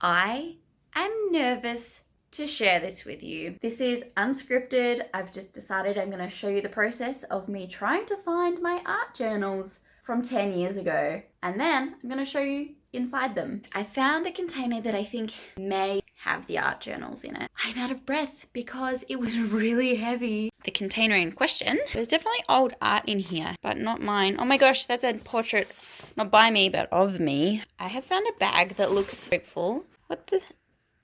I am nervous to share this with you. This is unscripted. I've just decided I'm going to show you the process of me trying to find my art journals from 10 years ago. And then I'm going to show you inside them. I found a container that I think may have the art journals in it. I'm out of breath because it was really heavy. The container in question, there's definitely old art in here, but not mine. Oh my gosh, that's a portrait, not by me, but of me. I have found a bag that looks hopeful. What the?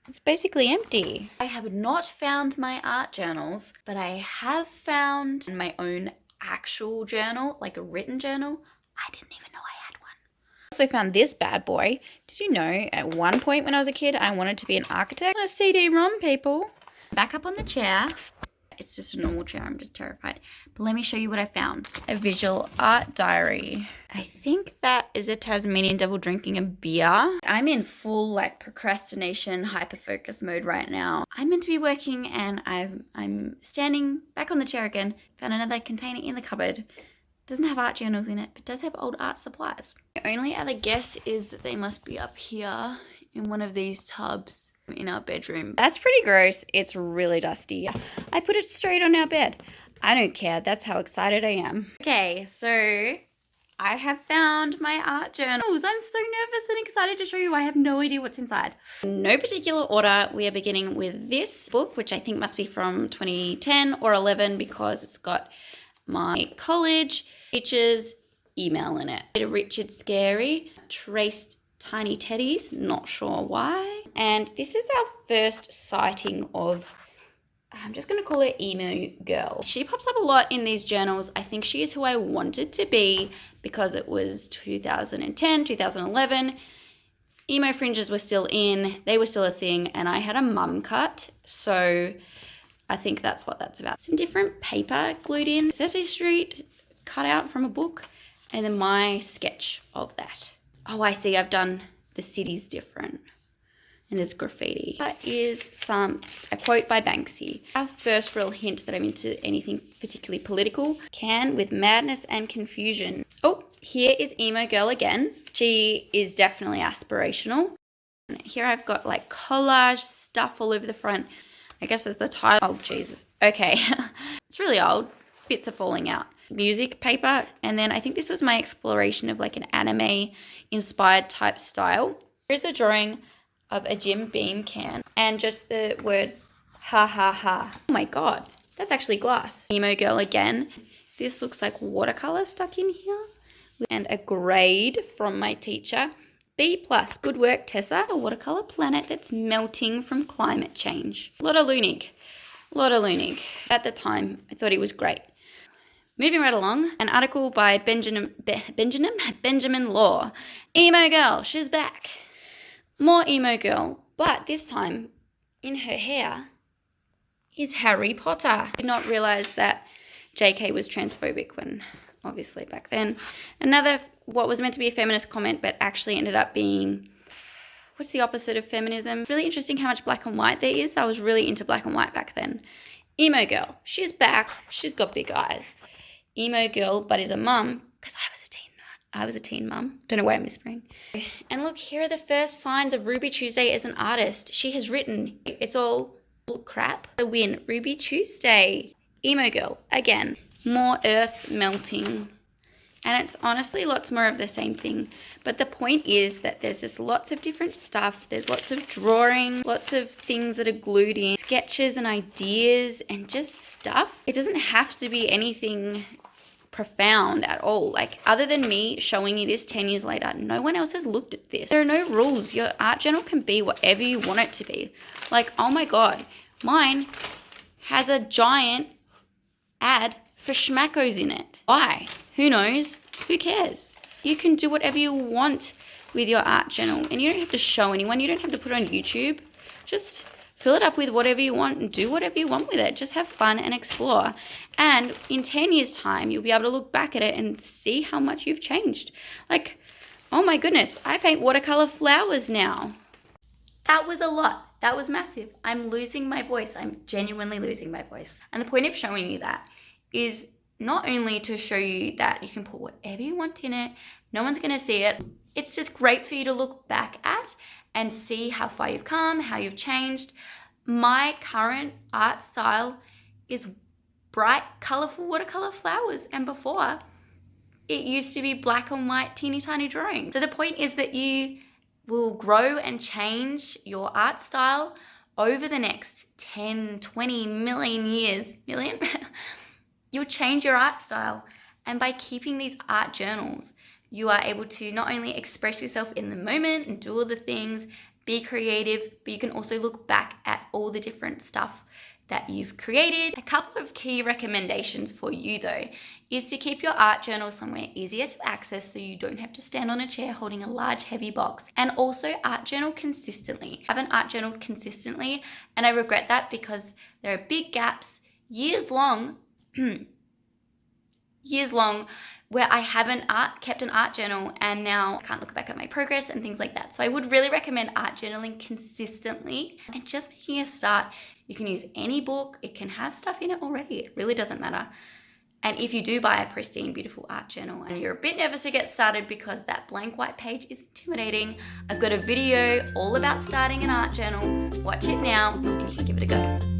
It's basically empty. I have not found my art journals, but I have found my own actual journal, like a written journal. I didn't even know I had one. I also found this bad boy. Did you know at one point when I was a kid, I wanted to be an architect? On a CD-ROM, people. Back up on the chair. It's just a normal chair, I'm just terrified. But let me show you what I found. A visual art diary. I think that is a Tasmanian devil drinking a beer. I'm in full like procrastination, hyper-focus mode right now. I'm meant to be working and I'm standing back on the chair again. Found another container in the cupboard. Doesn't have art journals in it, but does have old art supplies. The only other guess is that they must be up here in one of these tubs in our bedroom. That's pretty gross. It's really dusty. I put it straight on our bed. I don't care. That's how excited I am. Okay, so I have found my art journals. I'm so nervous and excited to show you. I have no idea what's inside. In no particular order, we are beginning with this book, which I think must be from 2010 or 11 because it's got my college teacher's email in it. Richard Scary, traced tiny teddies, not sure why. And this is our first sighting of, I'm just going to call her Emo Girl. She pops up a lot in these journals. I think she is who I wanted to be because it was 2010, 2011. Emo fringes were still in, they were still a thing, and I had a mum cut, so I think that's what that's about. Some different paper glued in, Sesame Street cut out from a book, and then my sketch of that. Oh, I see, I've done the cities different. And there's graffiti. That is a quote by Banksy. Our first real hint that I'm into anything particularly political. Can with madness and confusion. Oh, here is Emo Girl again. She is definitely aspirational. And here I've got like collage stuff all over the front. I guess that's the title. Oh, Jesus. Okay. It's really old. Bits are falling out. Music paper. And then I think this was my exploration of like an anime inspired type style. Here's a drawing of a Jim Beam can and just the words ha ha ha. Oh my god, that's actually glass. Emo Girl again. This looks like watercolor stuck in here. And a grade from my teacher. B+, good work Tessa. A watercolor planet that's melting from climate change. A lot of Loonig. At the time, I thought he was great. Moving right along, an article by Benjamin Law. Emo Girl, she's back. More Emo Girl, but this time in her hair is Harry Potter. Did not realize that JK was transphobic when, obviously back then. Another, what was meant to be a feminist comment, but actually ended up being, what's the opposite of feminism? Really interesting how much black and white there is. I was really into black and white back then. Emo Girl, she's back. She's got big eyes. Emo Girl, but is a mum, because I was a teen mum. Don't know why I'm whispering. And look, here are the first signs of Ruby Tuesday as an artist. She has written, it's all crap. The win, Ruby Tuesday. Emo Girl, again, more earth melting. And it's honestly lots more of the same thing. But the point is that there's just lots of different stuff. There's lots of drawing, lots of things that are glued in, sketches and ideas and just stuff. It doesn't have to be anything profound at all. Like, other than me showing you this 10 years later, no one else has looked at this. There are no rules. Your art journal can be whatever you want it to be. Like, oh my god, mine has a giant ad for schmackos in it. Why? Who knows? Who cares? You can do whatever you want with your art journal, and you don't have to show anyone. You don't have to put it on YouTube. Just fill it up with whatever you want and do whatever you want with it. Just have fun and explore. And in 10 years' time, you'll be able to look back at it and see how much you've changed. Like, oh my goodness, I paint watercolor flowers now. That was a lot. That was massive. I'm losing my voice. I'm genuinely losing my voice. And the point of showing you that is not only to show you that you can put whatever you want in it, no one's going to see it. It's just great for you to look back at and see how far you've come, how you've changed. My current art style is bright, colorful watercolor flowers, and before it used to be black and white, teeny tiny drawing. So the point is that you will grow and change your art style over the next 10, 20 million years. Million? You'll change your art style. And by keeping these art journals, you are able to not only express yourself in the moment and do all the things, be creative, but you can also look back at all the different stuff that you've created. A couple of key recommendations for you though is to keep your art journal somewhere easier to access so you don't have to stand on a chair holding a large heavy box, and also art journal consistently. I haven't art journaled consistently and I regret that because there are big gaps, years long, where I haven't kept an art journal, and now I can't look back at my progress and things like that. So I would really recommend art journaling consistently and just making a start. You can use any book. It can have stuff in it already. It really doesn't matter. And if you do buy a pristine, beautiful art journal and you're a bit nervous to get started because that blank white page is intimidating, I've got a video all about starting an art journal. Watch it now and you can give it a go.